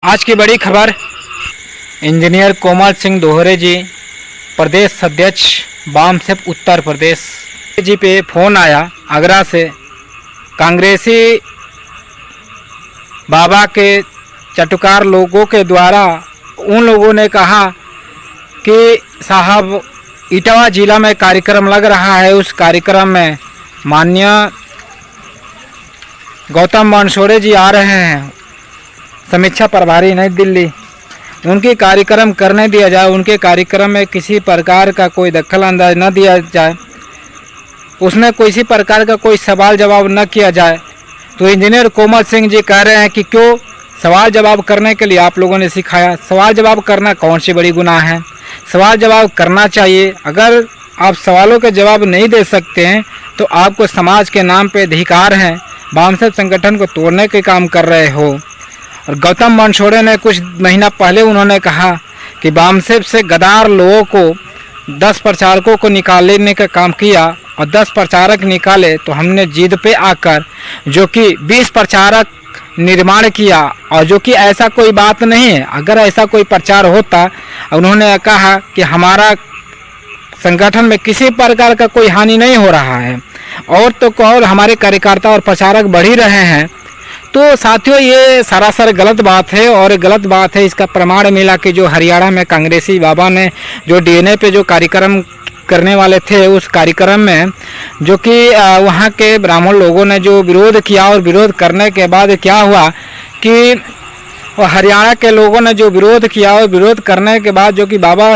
आज की बड़ी खबर, इंजीनियर कोमल सिंह दोहरे जी प्रदेश अध्यक्ष बामसेप उत्तर प्रदेश जी पे फ़ोन आया आगरा से। कांग्रेसी बाबा के चटुकार लोगों के द्वारा उन लोगों ने कहा कि साहब इटावा जिला में कार्यक्रम लग रहा है, उस कार्यक्रम में माननीय गौतम वानसोड़े जी आ रहे हैं, समीक्षा प्रभारी नई दिल्ली, उनके कार्यक्रम करने दिया जाए, उनके कार्यक्रम में किसी प्रकार का कोई दखल अंदाज न दिया जाए, उसमें किसी प्रकार का कोई सवाल जवाब न किया जाए। तो इंजीनियर कोमल सिंह जी कह रहे हैं कि क्यों सवाल जवाब करने के लिए आप लोगों ने सिखाया? सवाल जवाब करना कौन सी बड़ी गुनाह है? सवाल जवाब करना चाहिए। अगर आप सवालों के जवाब नहीं दे सकते हैं तो आपको समाज के नाम पे अधिकार है, बामसेप संगठन को तोड़ने के काम कर रहे हो। और गौतम वानसोड़े ने कुछ महीना पहले उन्होंने कहा कि बामसेप से गद्दार लोगों को 10 प्रचारकों को निकालने का काम किया और 10 प्रचारक निकाले तो हमने जिद पे आकर जो कि 20 प्रचारक निर्माण किया, और जो कि ऐसा कोई बात नहीं है। अगर ऐसा कोई प्रचार होता, उन्होंने कहा कि हमारा संगठन में किसी प्रकार का कोई हानि नहीं हो रहा है और तो और हमारे कार्यकर्ता और प्रचारक बढ़ ही रहे हैं। तो साथियों, ये सरासर गलत बात है और गलत बात है। इसका प्रमाण मिला कि जो हरियाणा में कांग्रेसी बाबा ने जो डीएनए पे जो कार्यक्रम करने वाले थे, उस कार्यक्रम में जो कि वहाँ के ब्राह्मण लोगों ने जो विरोध किया, और विरोध करने के बाद क्या हुआ कि हरियाणा के लोगों ने जो विरोध किया और विरोध करने के बाद जो कि बाबा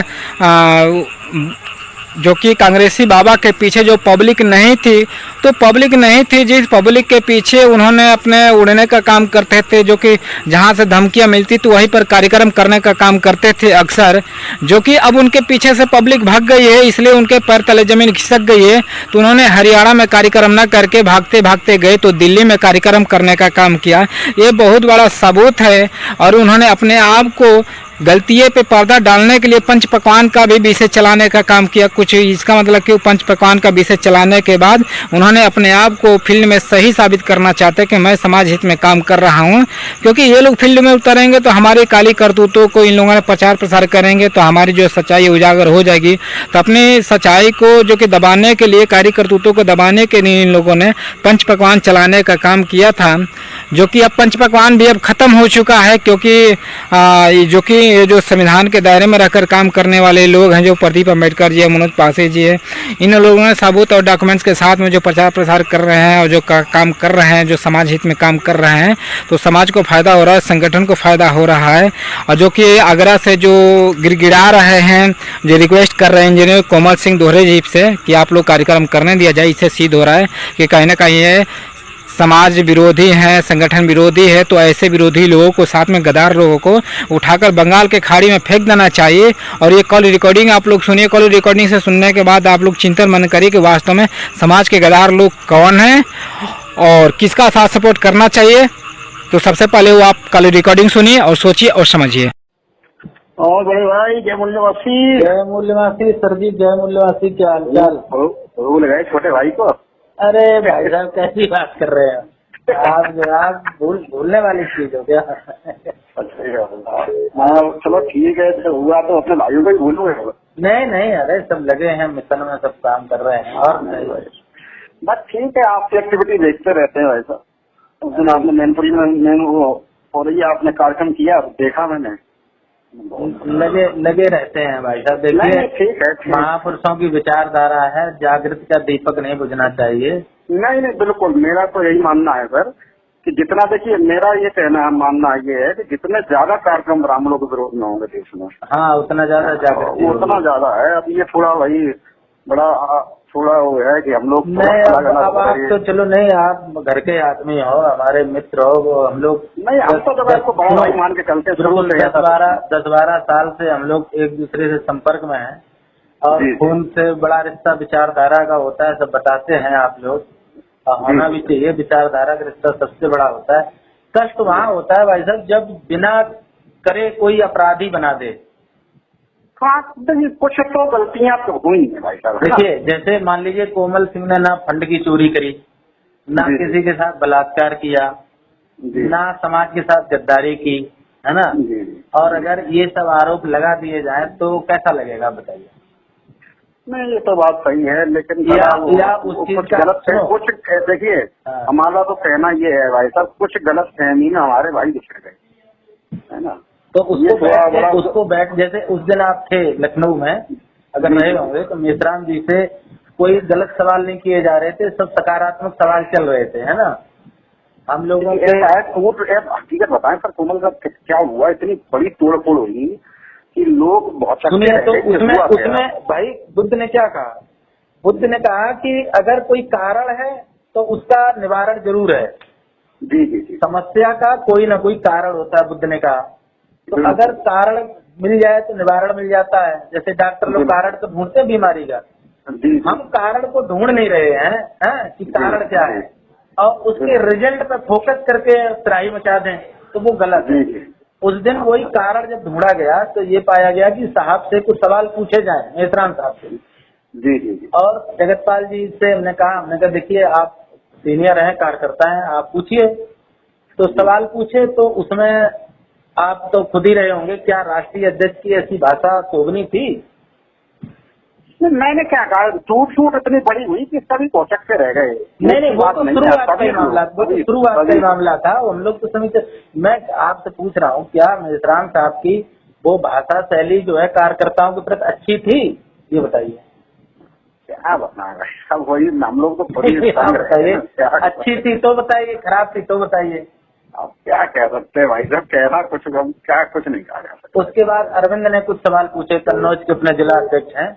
जो कि कांग्रेसी बाबा के पीछे जो पब्लिक नहीं थी, तो पब्लिक नहीं थी जिस पब्लिक के पीछे उन्होंने अपने उड़ने का काम करते थे, जो कि जहां से धमकियां मिलती तो वहीं पर कार्यक्रम करने का काम करते थे अक्सर, जो कि अब उनके पीछे से पब्लिक भाग गई है, इसलिए उनके पैर तले जमीन खिसक गई है। तो उन्होंने हरियाणा में कार्यक्रम न करके भागते भागते गए तो दिल्ली में कार्यक्रम करने का काम किया। ये बहुत बड़ा सबूत है। और उन्होंने अपने आप को गलतियों पे पर्दा डालने के लिए पंच पकवान का भी विषय चलाने का काम किया। कुछ इसका मतलब कि पंच पकवान का विषय चलाने के बाद उन्होंने अपने आप को फील्ड में सही साबित करना चाहते कि मैं समाज हित में काम कर रहा हूं, क्योंकि ये लोग फील्ड में उतरेंगे तो हमारी काली करतूतों को इन लोगों ने प्रचार प्रसार करेंगे तो हमारी जो सच्चाई उजागर हो जाएगी। तो अपनी सच्चाई को जो कि दबाने के लिए, कार्य करतूतों को दबाने के लिए इन लोगों ने पंच पकवान चलाने का काम किया था, जो कि अब पंच पकवान भी अब खत्म हो चुका है। क्योंकि जो कि ये जो संविधान के दायरे में रहकर काम करने वाले लोग हैं, जो प्रदीप अम्बेडकर जी है, मनोज पासी जी है, इन लोगों ने सबूत और डॉक्यूमेंट्स के साथ में जो प्रचार प्रसार कर रहे हैं और जो काम कर रहे हैं, जो समाज हित में काम कर रहे हैं, तो समाज को फायदा हो रहा है, संगठन को फायदा हो रहा है। और जो कि आगरा से जो गिड़गिड़ा रहे हैं, जो रिक्वेस्ट कर रहे हैं इंजीनियर कोमल सिंह दोहरे जी से कि आप लोग कार्यक्रम करने दिया जाए, इससे सिद्ध हो रहा है कि कहीं ना कहीं ये समाज विरोधी है, संगठन विरोधी है। तो ऐसे विरोधी लोगों को, साथ में गद्दार लोगों को उठाकर बंगाल के खाड़ी में फेंक देना चाहिए। और ये कॉल रिकॉर्डिंग आप लोग सुनिए। कॉल रिकॉर्डिंग से सुनने के बाद आप लोग चिंतन मन करिए कि वास्तव में समाज के गद्दार लोग कौन हैं और किसका साथ सपोर्ट करना चाहिए। तो सबसे पहले वो आप कॉल रिकॉर्डिंग सुनिए और सोचिए और समझिए। और बड़े भाई जय मूल्यवासी। जय मूल्यवासी सर जी, जय मूल्यवासी। क्या हाल चाल? भूल गए छोटे भाई को? अरे भाई साहब कैसी बात कर रहे हैं आप भूलने वाली चीज हो क्या? अच्छा, चलो ठीक है, तो हुआ तो अपने भाइयों को ही भूलूंगा। नहीं नहीं, अरे सब लगे हैं मिशन में, सब काम कर रहे हैं। और बस ठीक है, आपकी एक्टिविटी देखते रहते हैं। वैसा उस दिन आपने मैनपुरी में वो हो रही है, आपने कार्यक्रम किया, देखा मैंने। लगे रहते हैं भाई साहब। देखिए, ठीक है, महापुरुषों की विचारधारा है, जागृति का दीपक नहीं बुझना चाहिए। नहीं नहीं, बिल्कुल मेरा तो यही मानना है सर कि जितना, देखिए मेरा ये कहना मानना ये है कि जितने ज्यादा कार्यक्रम ब्राह्मणों के विरोध में होंगे देश में, हाँ उतना ज्यादा जागृति, उतना ज्यादा है। अब ये थोड़ा वही बड़ा थोड़ा वो है कि हम लोग नहीं, अब आप तो चलो नहीं, आप घर के आदमी हो, हमारे मित्र हो, वो हम लोग नहीं, हम तो जब आपको बड़ा भाई मान के चलते हैं। 10-12 साल से हम लोग एक दूसरे से संपर्क में हैं और खून से बड़ा रिश्ता विचारधारा का होता है, सब बताते हैं आप लोग। होना भी चाहिए, विचारधारा का रिश्ता सबसे बड़ा होता है। कष्ट वहाँ होता है भाई साहब जब बिना करे कोई अपराधी बना दे। कुछ तो गलतियां तो हुई है भाई साहब। देखिए, जैसे मान लीजिए कोमल सिंह ने ना फंड की चोरी करी, ना किसी के साथ बलात्कार किया, ना समाज के साथ गद्दारी की, है ना। जी। और अगर ये सब आरोप लगा दिए जाए तो कैसा लगेगा बताइए। नहीं, ये तो बात सही है, लेकिन या उस चीज कुछ का गलत है, कुछ देखिए, हाँ। हमारा तो कहना ये है भाई साहब, कुछ गलत फहमी में हमारे भाई बिछड़ गए, है ना। तो ये उसको बैठ जैसे उस दिन आप थे लखनऊ में, अगर रहे होंगे तो मेश्राम जी से कोई गलत सवाल नहीं किए जा रहे थे, सब सकारात्मक सवाल चल रहे थे, है ना। हम लोगों के हकीकत बताएं सर, कोमल साहब क्या हुआ, इतनी बड़ी तोड़फोड़ हुई कि लोग बहुत सुनिए। तो उसमें भाई बुद्ध ने क्या कहा, बुद्ध ने कहा कि अगर कोई कारण है तो उसका निवारण जरूर है। जी जी जी। समस्या का कोई ना कोई कारण होता है, बुद्ध ने कहा। तो अगर कारण मिल जाए तो निवारण मिल जाता है। जैसे डॉक्टर लोग कारण तो ढूंढते हैं बीमारी का, हम कारण को ढूंढ नहीं रहे हैं कि कारण क्या है, और उसके रिजल्ट पर फोकस करके त्राही मचा दें तो वो गलत है। उस दिन वही कारण जब ढूंढा गया तो ये पाया गया कि साहब से कुछ सवाल पूछे जाएं, मेश्राम साहब से। जी जी। और जगतपाल जी से हमने कहा देखिए आप सीनियर हैं, कार्यकर्ता हैं, आप पूछिए। तो सवाल पूछे तो उसमें आप तो खुद ही रहे होंगे, क्या राष्ट्रीय अध्यक्ष की ऐसी भाषा शोभनी थी? मैंने क्या कहा, टूट इतनी बड़ी हुई कि सभी पहुंचते रह गए। नहीं, वो तो शुरुआत का ही मामला था, हम लोग तो समझते। मैं आपसे पूछ रहा हूँ, क्या मेश्राम साहब की वो भाषा शैली जो है कार्यकर्ताओं के प्रति अच्छी थी, ये बताइए। क्या बताएं सब, वही हम लोग तो बताइए, अच्छी थी तो बताइए, खराब थी तो बताइए। अब क्या कह सकते हैं भाई साहब, कहना कुछ, हम क्या कुछ नहीं कहा जा सकता। उसके बाद अरविंद ने कुछ सवाल पूछे, कन्नौज के अपने जिला अध्यक्ष हैं,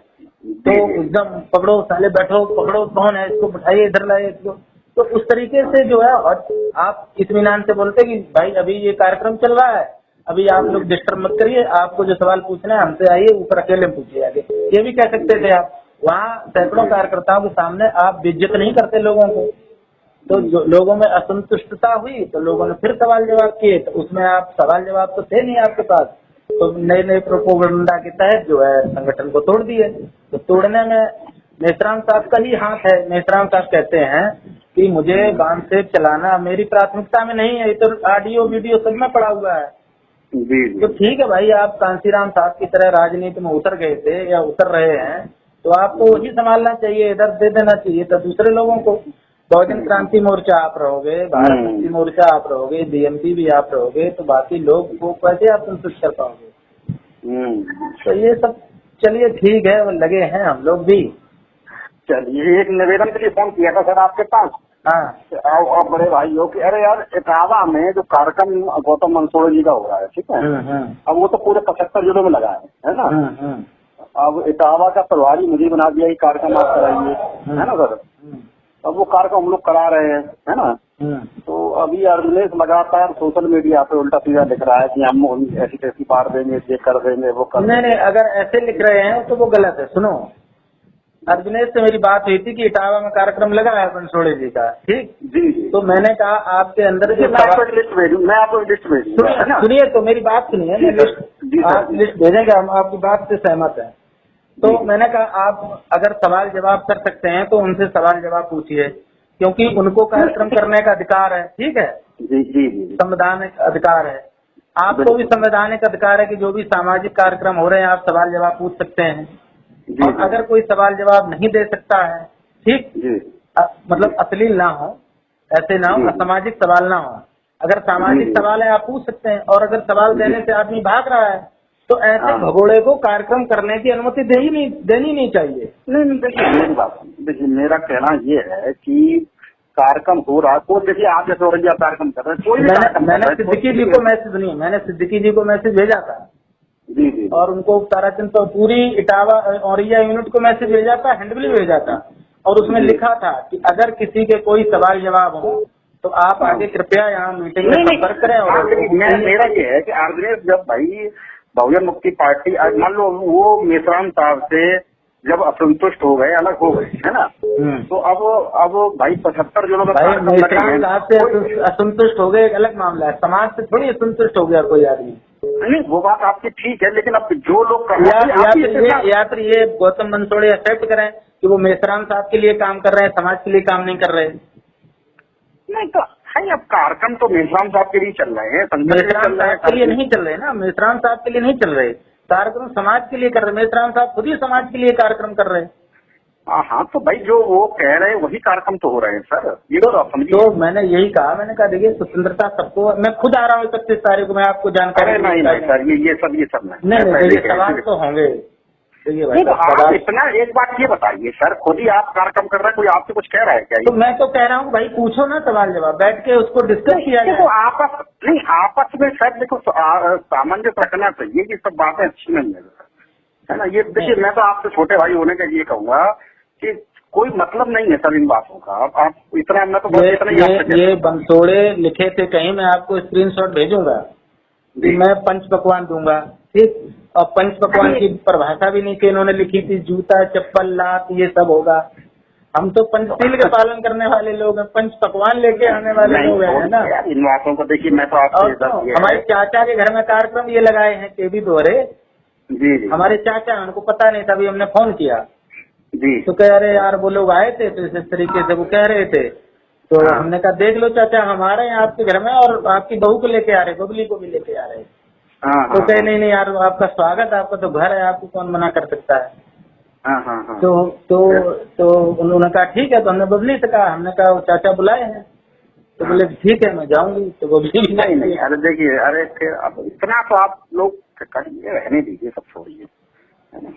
तो एकदम पकड़ो साले, बैठो, पकड़ो, कौन है इसको, बिठाइए, इधर लाइए इसको। तो उस तरीके से जो है, और आप इत्मीनान से बोलते कि भाई अभी ये कार्यक्रम चल रहा है, अभी आप लोग डिस्टर्ब मत करिए, आपको जो सवाल पूछना है हमसे आइए, ऊपर अकेले में पूछिए आगे, ये भी कह सकते थे आप। वहाँ सैकड़ों कार्यकर्ताओं के सामने आप बेइज्जत नहीं करते लोगों को। तो जो लोगों में असंतुष्टता हुई तो लोगों ने फिर सवाल जवाब किए, तो उसमें आप सवाल जवाब तो थे नहीं आपके पास, तो नए नए प्रोपोगंडा के तहत जो है संगठन को तोड़ दिए। तो तोड़ने में मेश्राम साहब का ही हाथ है। मेश्राम साहब कहते हैं कि मुझे बांध से चलाना मेरी प्राथमिकता में नहीं है, ये तो ऑडियो वीडियो सब में पड़ा हुआ है। तो ठीक है भाई, आप कांसीराम साहब की तरह राजनीति में उतर गए थे या उतर रहे हैं, तो आपको वही संभालना चाहिए, इधर दे देना चाहिए तो दूसरे लोगों को। बहुजन क्रांति मोर्चा आप रहोगे, भारत मुक्ति मोर्चा आप रहोगे, बीएमपी भी आप रहोगे, तो बाकी लोग को कैसे आप संतुष्ट कर पाओगे? तो ये सब चलिए ठीक है, वो लगे हैं हम लोग भी। चलिए, एक निवेदन के लिए फोन किया था सर आपके पास। हाँ। और बड़े भाई हो कि अरे यार, इटावा में जो कार्यक्रम गौतम मंसूर जी का हो रहा है, ठीक है, अब वो तो पूरे 75 जिलों में लगा है ना। अब इटावा का प्रभारी मुझे बना दिया, कार्यक्रम आप कराइए, है ना सर। अब वो कार्यक्रम हम लोग करा रहे हैं, है ना। तो अभी अर्जुनेश लगातार सोशल मीडिया पे उल्टा सीधा लिख रहा है कि हम ऐसी तैसी मार देंगे, ये कर देंगे, वो कर देंगे। नहीं, अगर ऐसे लिख रहे हैं तो वो गलत है। सुनो, अर्जुनेश से मेरी बात हुई थी कि इटावा में कार्यक्रम लगा है मंसूर जी का, ठीक जी। तो मैंने कहा आपके अंदर जो मैं आपको लिस्ट भेजूंगा। सुनिए तो मेरी बात सुनिए, आप लिस्ट भेजेंगे, हम आपकी बात से सहमत हैं। तो मैंने कहा आप अगर सवाल जवाब कर सकते हैं तो उनसे सवाल जवाब पूछिए, क्योंकि उनको कार्यक्रम करने का अधिकार है, ठीक है। जी। संवैधानिक अधिकार है, आपको भी संवैधानिक अधिकार है कि जो भी सामाजिक कार्यक्रम हो रहे हैं आप सवाल जवाब पूछ सकते हैं। और अगर कोई सवाल जवाब नहीं दे सकता है, ठीक, मतलब अश्लील ना हो, ऐसे ना हो, असामाजिक सवाल ना हो, अगर सामाजिक सवाल है आप पूछ सकते हैं। और अगर सवाल देने से आदमी भाग रहा है तो ऐसे भगोड़े को कार्यक्रम करने की अनुमति देनी नहीं चाहिए। नहीं, देखिए मेरी बात, देखिए मेरा कहना ये है कि कार्यक्रम हो रहा है, तो देखिए आप जैसे और कार्यक्रम कर रहे हैं, कोई मैंने सिद्दीकी जी को मैसेज सुनिए, मैंने सिद्दीकी जी को मैसेज भेजा था। जी। और उनको ताराचंद तो पूरी इटावा औरैया यूनिट को मैसेज भेजा था, हैंडबिल भेजा था, और उसमें लिखा था कि अगर किसी के कोई सवाल जवाब हो तो आप आगे कृपया यहाँ मीटिंग में संपर्क करें। और मेरा ये है कि अर्जुनेश जब भाई बहुजन मुक्ति पार्टी, मान लो वो मेश्राम साहब से जब असंतुष्ट हो गए, अलग हो गए, है ना, तो अब भाई 75 जिलों में मेश्राम साहब से असंतुष्ट हो गए एक अलग मामला है, समाज से थोड़ी असंतुष्ट हो गया कोई आदमी। नहीं, वो बात आपकी ठीक है, लेकिन अब जो लोग या फिर ये गौतम मंसूर एक्सेप्ट करें कि वो मेश्राम साहब के लिए काम कर रहे हैं, समाज के लिए काम नहीं कर रहे। नहीं, तो नहीं, अब कार्यक्रम तो मेश्राम साहब के लिए चल रहे हैं, संगठन के लिए मेश्राम चल रहे साहब के लिए हैं। नहीं चल रहे ना, मेश्राम साहब के लिए नहीं चल रहे कार्यक्रम, समाज के लिए कर रहे। मेश्राम साहब खुद ही समाज के लिए कार्यक्रम कर रहे हैं। हाँ, तो भाई जो वो कह रहे हैं वही कार्यक्रम तो हो रहे हैं सर, ये तो आप समझिए। तो मैंने यही कहा, मैंने कहा देखिए स्वतंत्रता सबको, मैं खुद आ रहा हूँ 31 तारीख को, मैं आपको जानकारी अरे नहीं नहीं सर, ये सब नहीं देखिए सवाल तो होंगे। देखिए भाई आप सवाल, इतना एक बात ये बताइए सर, खुद ही आप कार्यक्रम कर रहे हैं, कोई आपसे कुछ कह रहा है क्या? तो मैं तो कह रहा हूँ भाई पूछो ना, सवाल जवाब बैठ के उसको डिस्कस किया देखो जाए। आपस नहीं, आपस में सर देखो सामंजस्य रखना चाहिए कि सब बातें अच्छी नहीं है ना। ये देखिए, मैं तो आपसे छोटे भाई होने का ये कहूंगा कि कोई मतलब नहीं है सर इन बातों का। आप इतना, मैं तो बस इतना ही आपसे ये बंसोड़े लिखे थे कहीं, मैं आपको स्क्रीनशॉट भेजूंगा कि मैं पंच पकवान दूंगा, ठीक। और पंच पकवान की परिभाषा भी नीचे इन्होंने लिखी थी, जूता चप्पल लात ये सब होगा। हम तो पंचशील के पालन करने वाले लोग हैं, पंच पकवान लेके आने वाले लोग हैं, है ना। इन बातों को देखिए, मैं तो और आपसे तो हमारे चाचा के घर में कार्यक्रम ये लगाए हैं केबी दोहरे, जी जी हमारे चाचा, उनको पता नहीं था, अभी हमने फोन किया जी, तो कह रहे यार वो लोग आए थे, तो इस तरीके से वो कह रहे थे। तो हाँ। हमने कहा देख लो चाचा, हमारे यहाँ आपके घर में और आपकी बहू को लेके आ रहे, बबली को भी लेके आ रहे। हाँ तो कहे नहीं नहीं यार, आपका स्वागत, आपका तो घर है, आपको कौन मना कर सकता है। हाँ हाँ हाँ। तो उन्होंने कहा ठीक है, तो हमने बबली से कहा, हमने कहा वो चाचा बुलाए हैं, तो बोले ठीक है मैं जाऊंगी, तो बबली भी नहीं नहीं, अरे देखिए, अरे फिर अब इतना तो आप लोग करिए, रहने दीजिए, सब छोड़िए, है ना।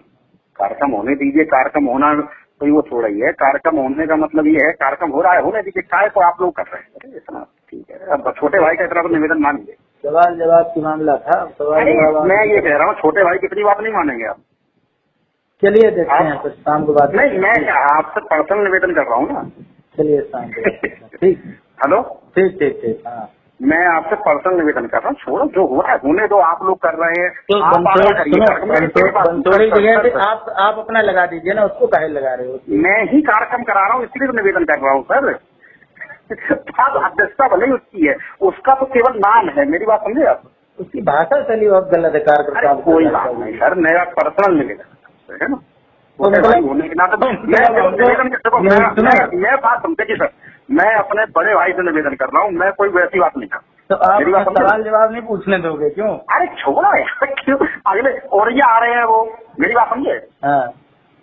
कार्यक्रम होने दीजिए, कार्यक्रम होना कोई वो थोड़ा ही है। कार्यक्रम होने का मतलब ये है, कार्यक्रम हो रहा है, होने दीजिए, काय को आप लोग कर रहे हैं, अरे इतना ठीक है। अब छोटे भाई का इतना तो निवेदन मानिए। सवाल जवाब की मामला था, सवाल जवाब। मैं ये कह रहा हूँ, छोटे भाई कितनी बात नहीं मानेंगे आप। चलिए देखते हैं फिर शाम को बात। नहीं, मैं आपसे पर्सनल निवेदन कर रहा हूँ ना। चलिए शाम को ठीक। हेलो, ठीक ठीक ठीक, हाँ। मैं आपसे पर्सनल निवेदन कर रहा हूँ, छोड़ो जो हो रहा है होने दो, आप लोग कर रहे हैं। तो आप आगे करिए। बंसोड़ी जगह पे आप अपना लगा दीजिए ना, उसको काहे लगा रहे हो? मैं ही कार्यक्रम करा रहा हूँ, इसलिए तो निवेदन कर रहा हूँ सर। अध्यक्षता भले ही उसकी है, उसका तो केवल नाम है, मेरी बात समझे आप। उसकी भाषा चली बहुत गलत है, कार्यकर्ता। कोई बात नहीं सर, मेरा पर्सनल निवेदन है ना, होने के नाते मैं बात समझे कि सर, मैं अपने बड़े भाई से निवेदन कर रहा हूँ, मैं कोई वैसी बात नहीं कर। तो आप सवाल जवाब नहीं पूछने दोगे क्यों? अरे छोड़ो यार, क्यों अगले औरैया आ रहे हैं वो, मेरी बात समझे।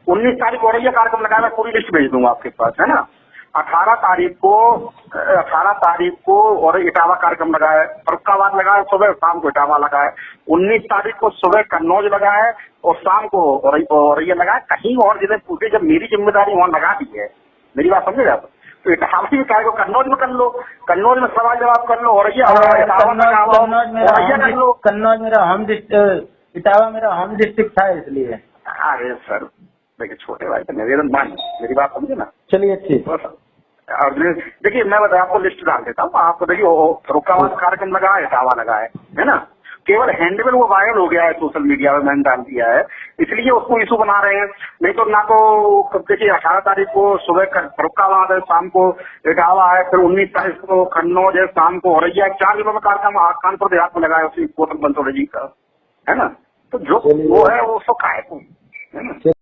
19 तारीख औरैया कार्यक्रम लगाया, मैं पूरी लिस्ट भेज दूंगा आपके पास, है ना। 18 तारीख को और इटावा कार्यक्रम लगा है, फरुखाबाद लगा है, सुबह शाम को इटावा लगा है। 19 तारीख को सुबह कन्नौज लगा है और शाम को औरैया लगा है। कहीं और जिन्हें पूछे, जब मेरी जिम्मेदारी वहाँ लगा दी है, मेरी बात समझे आप। तो इटावा भी कार्य को कन्नौज में कर लो, कन्नौज में सवाल जवाब कर लो, औरैया कर लो। कन्नौज मेरा होम डिस्ट्रिक्ट, इटावा मेरा होम डिस्ट्रिक्ट था, इसलिए। अरे सर देखिए, छोटे भाई का निवेदन मान, मेरी बात समझे ना। चलिए ठीक। और देखिए, मैं बता आपको लिस्ट डाल देता हूँ आपको। देखिए, फरुखाबाद कार्यक्रम लगा है, इटावा लगा है ना। केवल हैंडबिल वो वायरल हो गया है सोशल मीडिया में, मैंने डाल दिया है, इसलिए उसको इशू बना रहे हैं। नहीं तो ना तो देखिए, 18 तारीख को सुबह फरुखाबाद है, शाम को इटावा है, फिर 19 तारीख को कन्नौज है, शाम को औरैया, 4 जिलों में कार्यक्रम कानपुर देहात में लगा है उसी गौतम बंसोड़े जी का, है ना। तो जो वो है वो उसको खाए, है ना।